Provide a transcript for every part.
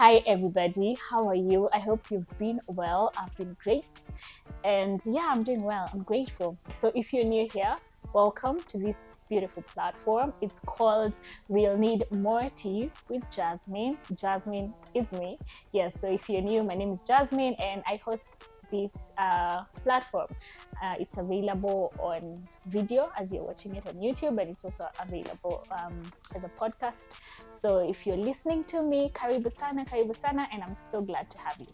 Hi, everybody. How are you? I hope you've been well. I've been great. And yeah, I'm doing well. I'm grateful. So, if you're new here, welcome to this beautiful platform. It's called We'll Need More Tea with Jasmine. Jasmine is me. Yes, so if you're new, my name is Jasmine and I host this platform. It's available on video as you're watching it on YouTube, and it's also available as a podcast. So if you're listening to me, karibu sana, and I'm so glad to have you.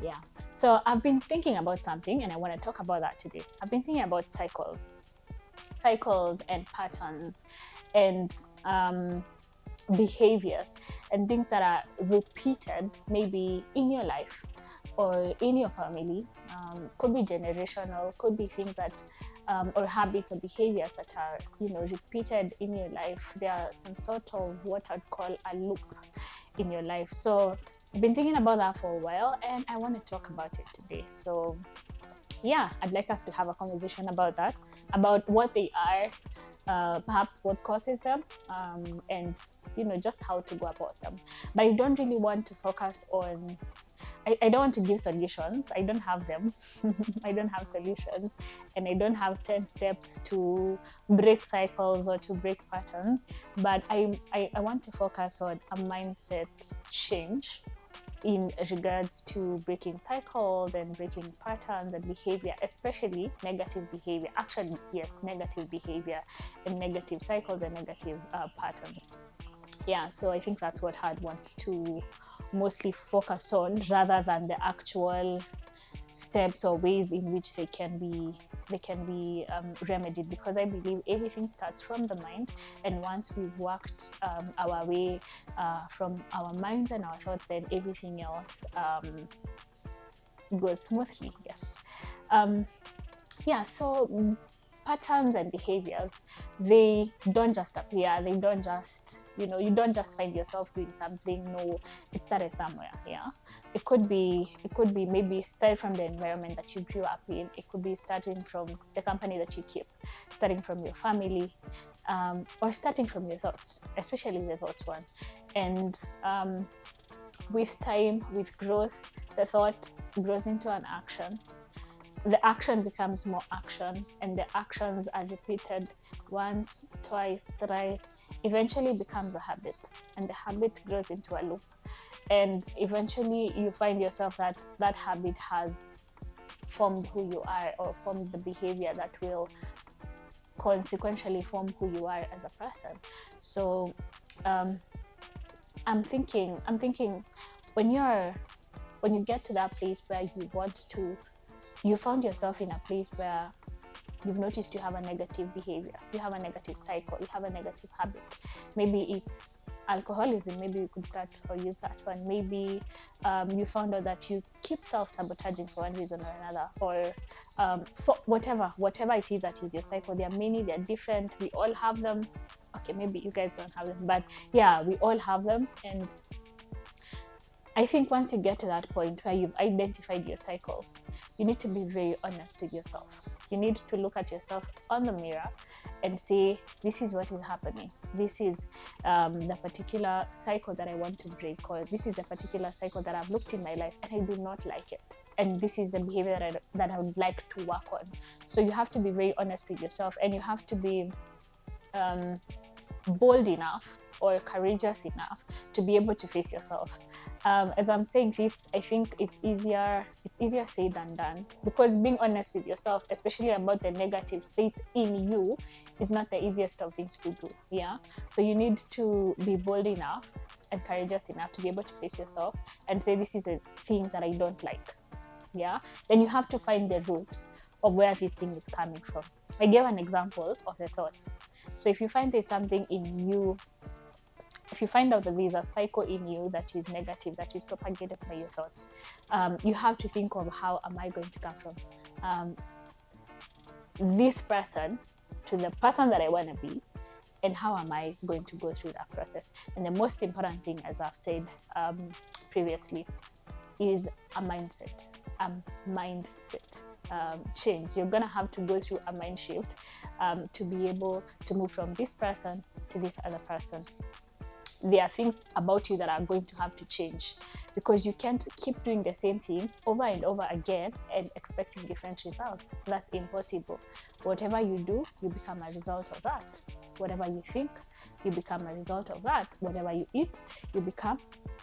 Yeah. So I've been thinking about something, and I want to talk about that today. I've been thinking about cycles and patterns, and behaviors and things that are repeated maybe in your life or in your family. Could be generational, could be things that or habits or behaviors that are repeated in your life. There are some sort of what I'd call a loop in your life. So I've been thinking about that for a while and I want to talk about it today. So yeah, I'd like us to have a conversation about that, about what they are, perhaps what causes them, and just how to go about them. But I don't really want to focus on. I don't want to give solutions. I don't have them. I don't have solutions, and I don't have 10 steps to break cycles or to break patterns. But I want to focus on a mindset change in regards to breaking cycles and breaking patterns and behavior, especially negative behavior. Actually, yes, negative behavior and negative cycles and negative patterns. Yeah, so I think that's what I'd want to mostly focus on rather than the actual steps or ways in which they can be remedied, because I believe everything starts from the mind, and once we've worked our way from our minds and our thoughts, then everything else goes smoothly. Yes. Yeah, so patterns and behaviors, they don't just appear, they don't just you don't just find yourself doing something. No, it started somewhere. Yeah, it could be maybe started from the environment that you grew up in. It could be starting from the company that you keep, starting from your family, or starting from your thoughts, especially the thoughts one. And with time, with growth, the thought grows into an action. The action becomes more action, and the actions are repeated once, twice, thrice, eventually becomes a habit, and the habit grows into a loop, and eventually you find yourself that that habit has formed who you are, or formed the behavior that will consequentially form who you are as a person. So I'm thinking when you get to that place where you found yourself in a place where you've noticed you have a negative behavior, you have a negative cycle, you have a negative habit. Maybe it's alcoholism, maybe you could start or use that one. Maybe you found out that you keep self-sabotaging for one reason or another, or for whatever it is that is your cycle. There are many, they're different, we all have them. Okay, maybe you guys don't have them, but yeah, we all have them. And I think once you get to that point where you've identified your cycle, you need to be very honest with yourself. You need to look at yourself on the mirror and say, this is what is happening. This is the particular cycle that I want to break, or this is the particular cycle that I've looked in my life and I do not like it. And this is the behavior that I would like to work on. So you have to be very honest with yourself, and you have to be bold enough or courageous enough to be able to face yourself. As I'm saying this, I think it's easier said than done, because being honest with yourself, especially about the negative traits in you, is not the easiest of things to do. Yeah, so you need to be bold enough and courageous enough to be able to face yourself and say, this is a thing that I don't like. Yeah, then you have to find the root of where this thing is coming from. I gave an example of the thoughts. So if you find there's something in you, if you find out that there's a cycle in you that is negative, that is propagated by your thoughts, you have to think of, how am I going to come from this person to the person that I want to be, and how am I going to go through that process? And the most important thing, as I've said previously, is a mindset. Change. You're gonna have to go through a mind shift to be able to move from this person to this other person. there are things about you that are going to have to change, because you can't keep doing the same thing over and over again and expecting different results. That's impossible. Whatever you do, you become a result of that. Whatever you think, you become a result of that. Whatever you eat, you become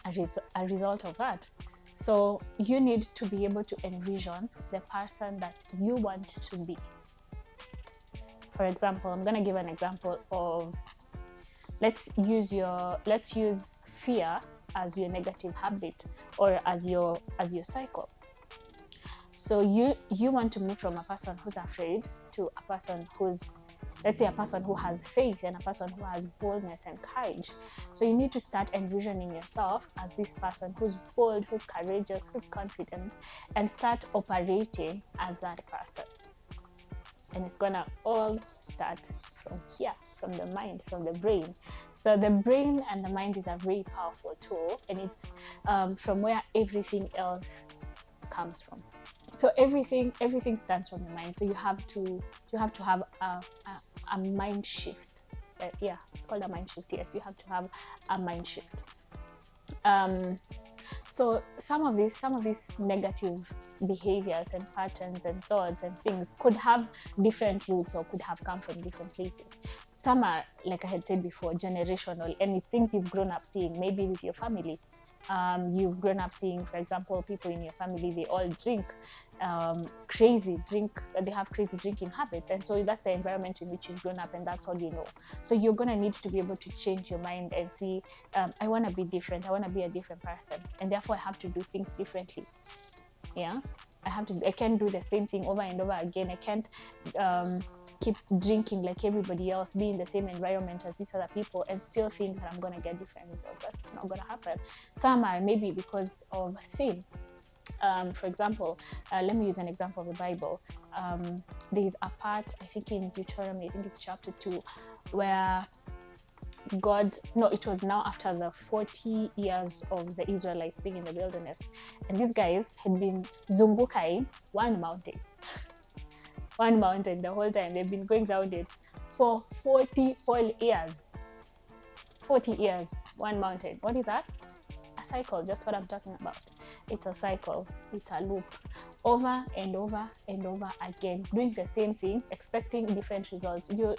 a result of that. So you need to be able to envision the person that you want to be. For example, I'm going to give an example of, let's use fear as your negative habit, or as your cycle. So you want to move from a person who's afraid to a person who's, let's say, a person who has faith, and a person who has boldness and courage. So you need to start envisioning yourself as this person who's bold, who's courageous, who's confident, and start operating as that person. And it's gonna all start from here, from the mind, from the brain. So the brain and the mind is a very powerful tool, and it's from where everything else comes from. So everything starts from the mind. So you have to have a mind shift. Yeah, it's called a mind shift. Yes, you have to have a mind shift. So some of these negative behaviors and patterns and thoughts and things could have different roots, or could have come from different places. Some are, like I had said before, generational, and it's things you've grown up seeing, maybe with your family. You've grown up seeing, for example, people in your family, they all drink, they have crazy drinking habits, and so that's the environment in which you've grown up, and that's all you know. So you're going to need to be able to change your mind and see, I want to be different, I want to be a different person, and therefore I have to do things differently. Yeah, I can't do the same thing over and over again. I can't keep drinking like everybody else, be in the same environment as these other people, and still think that I'm going to get different results. That's not going to happen. Some are maybe because of sin. For example, let me use an example of the Bible. There's a part, I think in Deuteronomy, I think it's chapter 2, where it was now after the 40 years of the Israelites being in the wilderness, and these guys had been zungukai one mountain the whole time. They've been going down it for 40 whole years. 40 years, one mountain. What is that? A cycle, just what I'm talking about. It's a cycle, it's a loop, over and over and over again, doing the same thing, expecting different results. You're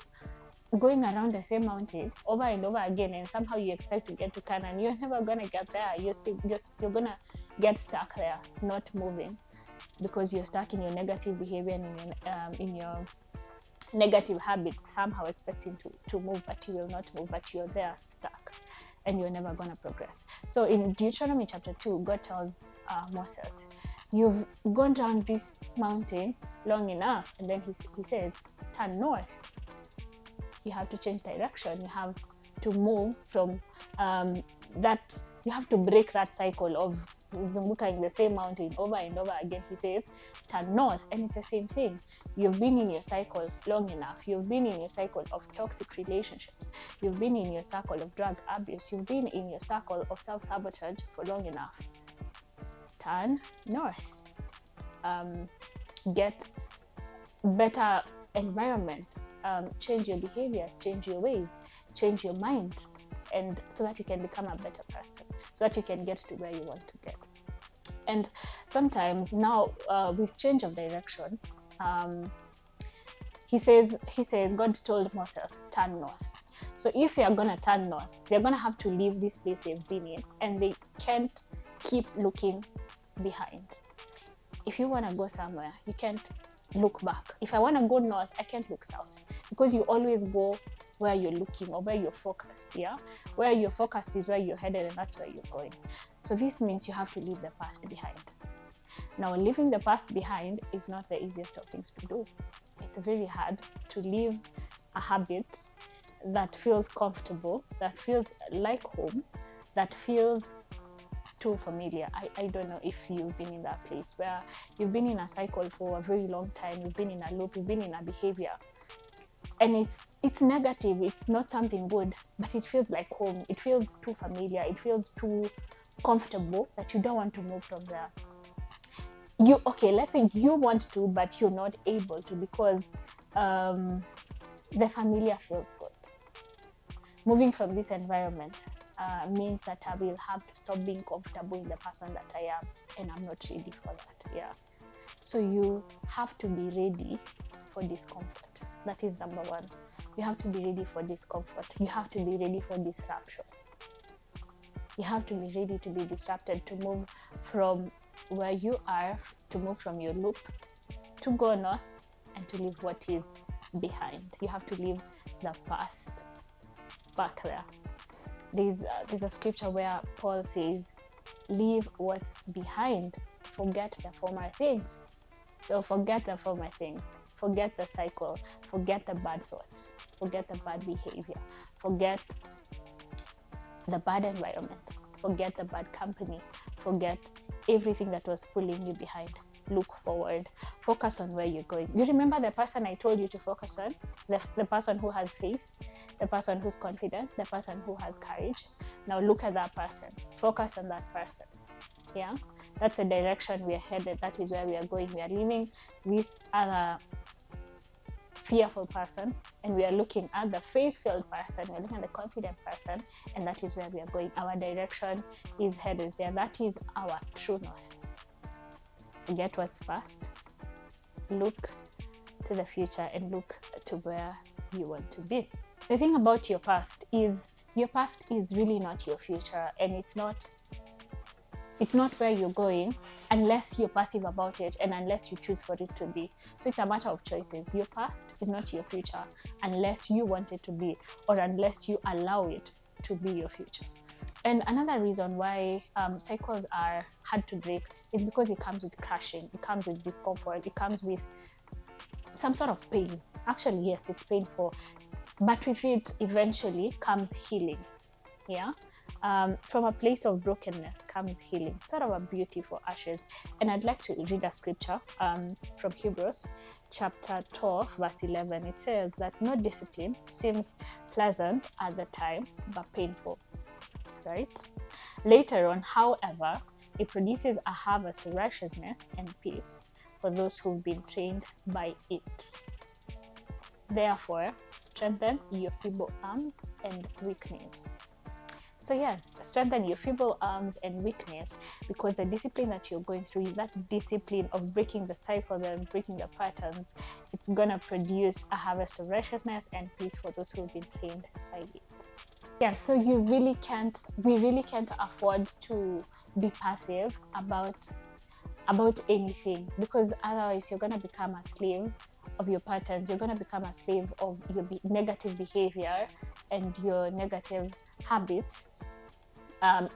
going around the same mountain over and over again, and somehow you expect to get to Canaan. You're never gonna get there. You're gonna get stuck there, not moving, because you're stuck in your negative behavior and in your negative habits, somehow expecting to move, but you will not move, but you're there stuck, and you're never going to progress. So in Deuteronomy chapter 2, God tells Moses, you've gone down this mountain long enough, and then he says, turn north. You have to change direction. You have to move from that. You have to break that cycle of zunguka the same mountain over and over again. He says, turn north, and it's the same thing. You've been in your cycle long enough. You've been in your cycle of toxic relationships. You've been in your circle of drug abuse. You've been in your circle of self-sabotage for long enough. Turn north. Get better environment. Change your behaviors, change your ways, change your mind, and so that you can become a better person, so that you can get to where you want to get. And sometimes now, with change of direction, he says, God told Moses, turn north. So if they are going to turn north, they're going to have to leave this place they've been in, and they can't keep looking behind. If you want to go somewhere, you can't look back. If I want to go north, I can't look south, because you always go where you're looking, or where you're focused. Yeah, where you're focused is where you're headed, and that's where you're going. So this means you have to leave the past behind. Now, leaving the past behind is not the easiest of things to do. It's very hard to leave a habit that feels comfortable, that feels like home, that feels too familiar. I don't know if you've been in that place where you've been in a cycle for a very long time, you've been in a loop, you've been in a behavior, and it's negative, it's not something good, but it feels like home. It feels too familiar, it feels too comfortable that you don't want to move from there. Let's say you want to, but you're not able to, because the familiar feels good. Moving from this environment means that I will have to stop being comfortable in the person that I am, and I'm not ready for that. Yeah. So you have to be ready for discomfort. That is number one. You have to be ready for discomfort. You have to be ready for disruption. You have to be ready to be disrupted, to move from where you are, to move from your loop, to go north, and to leave what is behind. You have to leave the past back there. There's a scripture where Paul says, leave what's behind, forget the former things. So forget the former things, forget the cycle, forget the bad thoughts, forget the bad behavior, forget the bad environment, forget the bad company, forget everything that was pulling you behind. Look forward, focus on where you're going. You remember the person I told you to focus on? The person who has faith, the person who's confident, the person who has courage. Now look at that person, focus on that person. Yeah, that's the direction we are headed. That is where we are going. We are leaving this other fearful person, and we are looking at the faith-filled person. We're looking at the confident person, and that is where we are going. Our direction is headed there. That is our true north. Forget what's past. Look to the future and look to where you want to be. The thing about your past is really not your future, and it's not where you're going unless you're passive about it and unless you choose for it to be. So it's a matter of choices. Your past is not your future unless you want it to be, or unless you allow it to be your future. And another reason why cycles are hard to break is because it comes with crashing, it comes with discomfort, it comes with some sort of pain. Actually, yes, it's painful, but with it eventually comes healing. Yeah. From a place of brokenness comes healing, sort of a beauty for ashes. And I'd like to read a scripture from Hebrews chapter 12 verse 11. It says that no discipline seems pleasant at the time but painful, right? Later on, however, it produces a harvest of righteousness and peace for those who've been trained by it. Therefore, strengthen your feeble arms and weak knees. So yes, strengthen your feeble arms and weakness, because the discipline that you're going through, that discipline of breaking the cycle and breaking the patterns, it's gonna produce a harvest of righteousness and peace for those who have been trained by it. Yes, so we really can't afford to be passive about anything, because otherwise you're gonna become a slave of your patterns. You're gonna become a slave of your negative behavior and your negative habits.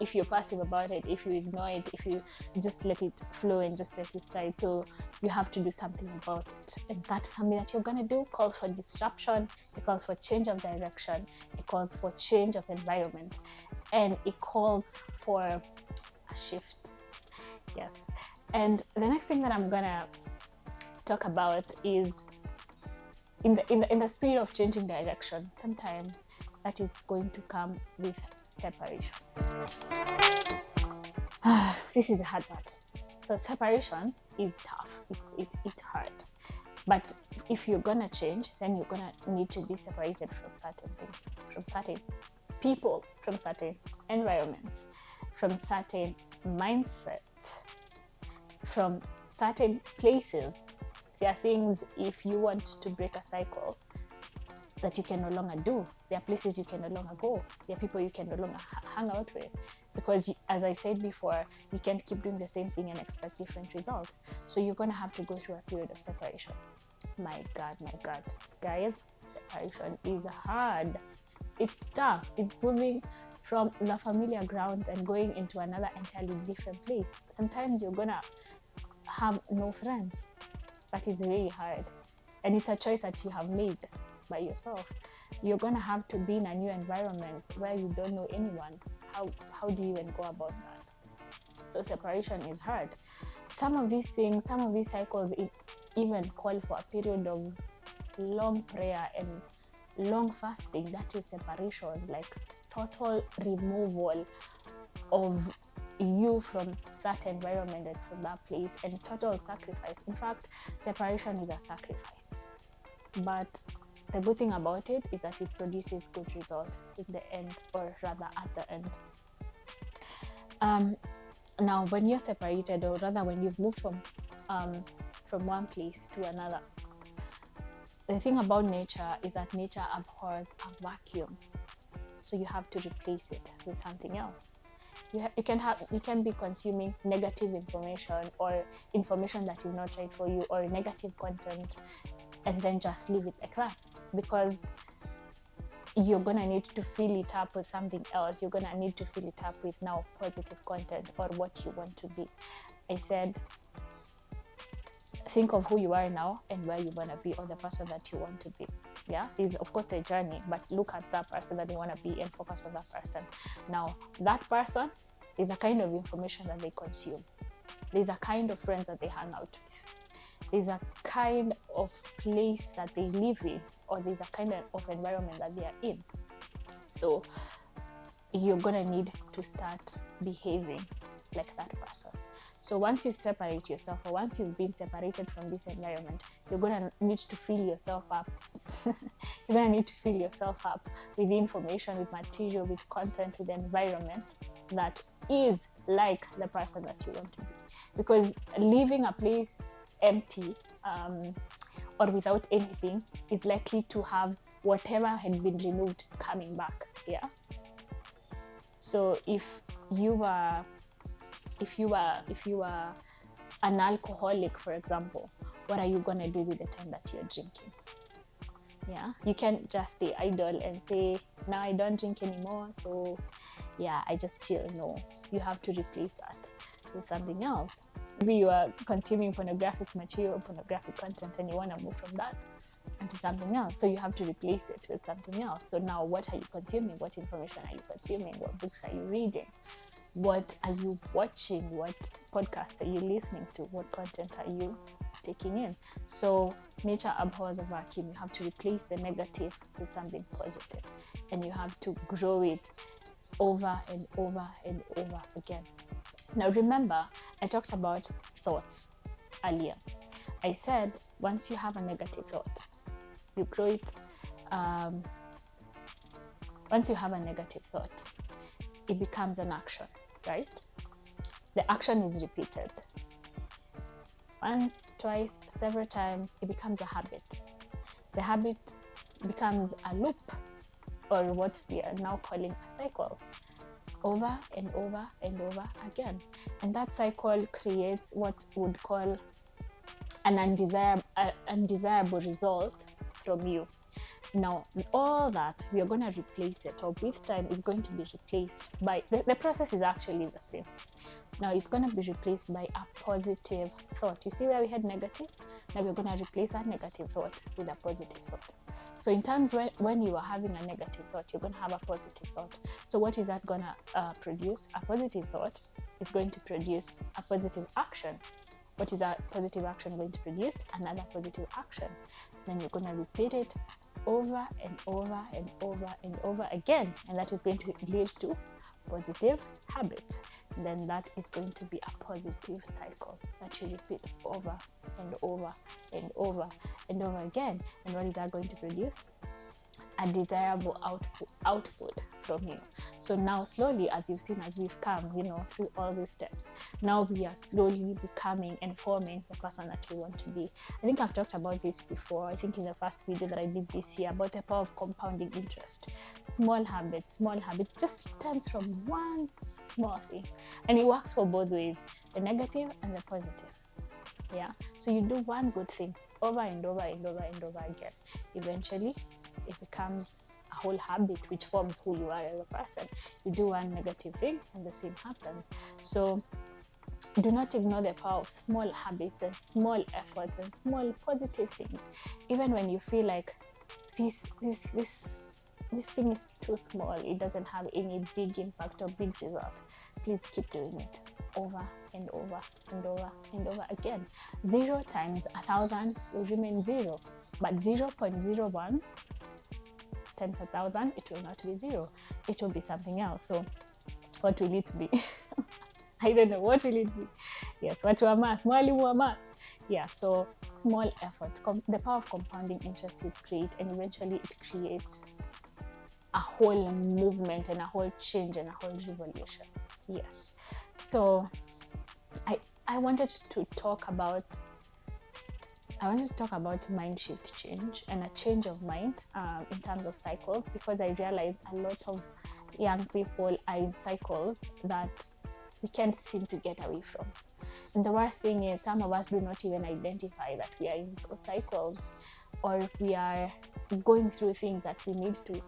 If you're passive about it, if you ignore it, if you just let it flow and just let it slide. So you have to do something about it, and that's something that you're gonna do. It calls for disruption, it calls for change of direction, it calls for change of environment, and it calls for a shift. Yes. And the next thing that I'm gonna talk about is in the spirit of changing direction, sometimes that is going to come with separation. This is the hard part. So separation is tough. It's hard. But if you're gonna change, then you're gonna need to be separated from certain things, from certain people, from certain environments, from certain mindset, from certain places. There are things, if you want to break a cycle, that you can no longer do. There are places you can no longer go. There are people you can no longer hang out with, because as I said before, you can't keep doing the same thing and expect different results. So you're going to have to go through a period of separation. My God, guys, separation is hard. It's tough. It's moving from the familiar ground and going into another entirely different place. Sometimes you're gonna have no friends. That is really hard, and it's a choice that you have made by yourself. You're gonna have to be in a new environment where you don't know anyone. How do you even go about that? So separation is hard. Some of these things, some of these cycles, it even call for a period of long prayer and long fasting. That is separation, like total removal of you from that environment and from that place, and total sacrifice. In fact, separation is a sacrifice. But the good thing about it is that it produces good results in the end, or rather at the end. Now, when you're separated, or rather when you've moved from one place to another, the thing about nature is that nature abhors a vacuum. So you have to replace it with something else. You can be consuming negative information, or information that is not right for you, or negative content, and then just leave it like that, because you're gonna need to fill it up with something else. You're gonna need to fill it up with now positive content, or what you want to be. I said, think of who you are now and where you want to be, or the person that you want to be. Yeah, is of course the journey, but look at that person that you want to be and focus on that person. Now, that person is a kind of information that they consume. There's a kind of friends that they hang out with. There's a kind of place that they live in, or there's a kind of environment that they are in. So you're gonna need to start behaving like that person. So once you separate yourself, or once you've been separated from this environment, you're gonna need to fill yourself up. You're gonna need to fill yourself up with information, with material, with content, with environment that is like the person that you want to be. Because leaving a place empty or without anything is likely to have whatever had been removed coming back. Yeah. So if you were an alcoholic, for example, what are you gonna do with the time that you're drinking? Yeah, you can't just stay idle and say, now I don't drink anymore, so yeah, I just chill. No, you have to replace that with something else. Maybe you are consuming pornographic material, pornographic content, and you want to move from that into something else. So you have to replace it with something else. So now, what are you consuming? What information are you consuming? What books are you reading? What are you watching? What podcasts are you listening to? What content are you taking in? So nature abhors a vacuum. You have to replace the negative with something positive, and you have to grow it over and over and over again. Now remember, I talked about thoughts earlier. I said once you have a negative thought, you grow it. Once you have a negative thought, it becomes an action, right? The action is repeated. Once, twice, several times, it becomes a habit. The habit becomes a loop, or what we are now calling a cycle, over and over and over again. And that cycle creates what would call an undesirable result from you. Now, all that, we are going to replace it, or with time is going to be replaced by, the process is actually the same. Now, it's going to be replaced by a positive thought. You see where we had negative? Now, we're going to replace that negative thought with a positive thought. So in terms when you are having a negative thought, you're going to have a positive thought. So what is that going to produce? A positive thought is going to produce a positive action. What is that positive action going to produce? Another positive action. Then you're going to repeat it over and over and over and over again, and that is going to lead to positive habits. Then that is going to be a positive cycle that you repeat over and over and over and over again. And what is that going to produce? A desirable output from you. So now slowly, as you've seen, as we've come, through all these steps, now we are slowly becoming and forming the person that we want to be. I think I've talked about this before. I think in the first video that I did this year about the power of compounding interest. Small habits just stems from one small thing, and it works for both ways, the negative and the positive. Yeah. So you do one good thing over and over and over and over again. Eventually, it becomes a whole habit which forms who you are as a person. You do one negative thing and the same happens. So do not ignore the power of small habits and small efforts and small positive things. Even when you feel like this thing is too small, it doesn't have any big impact or big result, please keep doing it over and over and over and over again. 0 times 1,000 will remain 0, but 0.01 times 1,000, it will not be 0. It will be something else. So what will it be? I don't know. What will it be? Yes, watu wa math, mwalimu wa math. Yeah, so small effort, the power of compounding interest is great, and eventually it creates a whole movement and a whole change and a whole revolution. Yes. So I wanted to talk about mind shift change and a change of mind in terms of cycles, because I realized a lot of young people are in cycles that we can't seem to get away from. And the worst thing is, some of us do not even identify that we are in those cycles, or we are going through things that we need to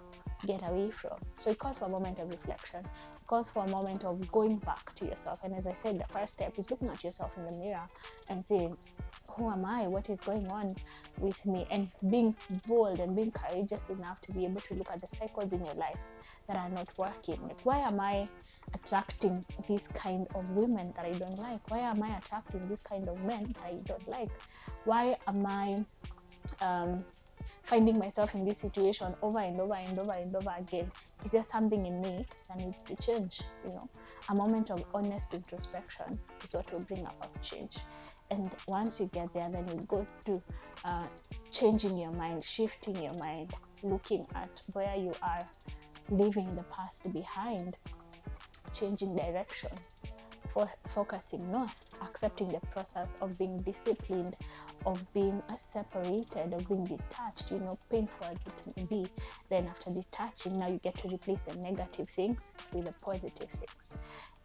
get away from. So it calls for a moment of reflection. It calls for a moment of going back to yourself. And as I said, the first step is looking at yourself in the mirror and saying, who am I? What is going on with me? And being bold and being courageous enough to be able to look at the cycles in your life that are not working. Like, why am I attracting this kind of women that I don't like? Why am I attracting this kind of men that I don't like? Why am I finding myself in this situation over and over and over and over again? Is there something in me that needs to change? A moment of honest introspection is what will bring about change. And once you get there, then you go to changing your mind, shifting your mind, looking at where you are, leaving the past behind, changing direction, focusing north, accepting the process of being disciplined, of being separated, of being detached, painful as it may be. Then after detaching, now you get to replace the negative things with the positive things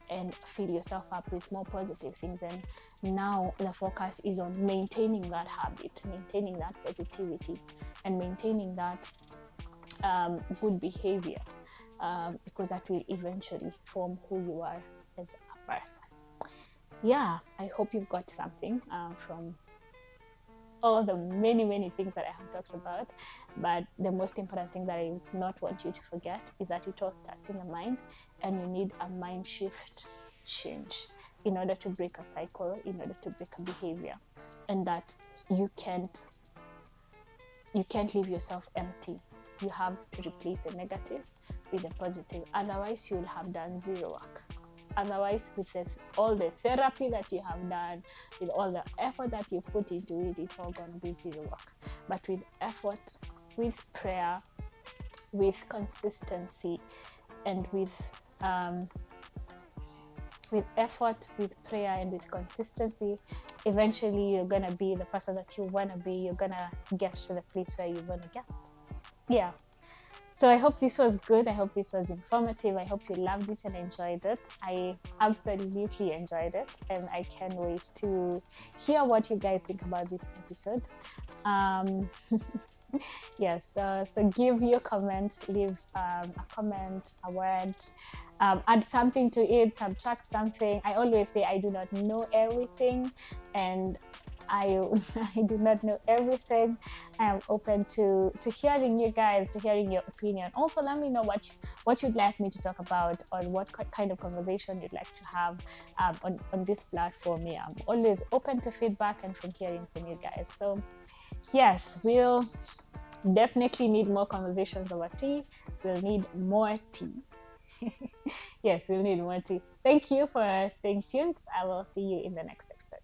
and fill yourself up with more positive things. And now the focus is on maintaining that habit, maintaining that positivity, and maintaining that good behavior, because that will eventually form who you are as a person. Yeah, I hope you've got something from all the many things that I have talked about. But the most important thing that I would not want you to forget is that it all starts in the mind, and you need a mind shift change in order to break a cycle, in order to break a behavior, and that you can't leave yourself empty. You have to replace the negative with the positive. Otherwise, you'll have done zero work. Otherwise, with all the therapy that you have done, with all the effort that you've put into it, it's all going to be zero work. But with effort, with prayer, with consistency, and with effort, with prayer, and with consistency, eventually you're going to be the person that you want to be. You're going to get to the place where you want to get. Yeah. So I hope this was good. I hope this was informative. I hope you loved it and enjoyed it. I absolutely enjoyed it, and I can't wait to hear what you guys think about this episode. Yes, so give your comment, leave a comment, a word, add something to it, subtract something. I always say I do not know everything, and I do not know everything. I am open to hearing you guys, to hearing your opinion. Also, let me know what you'd like me to talk about, or what kind of conversation you'd like to have on this platform. Yeah, I'm always open to feedback and from hearing from you guys. So yes, we'll definitely need more conversations over tea. We'll need more tea. Yes, we'll need more tea. Thank you for staying tuned. I will see you in the next episode.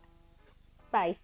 Bye.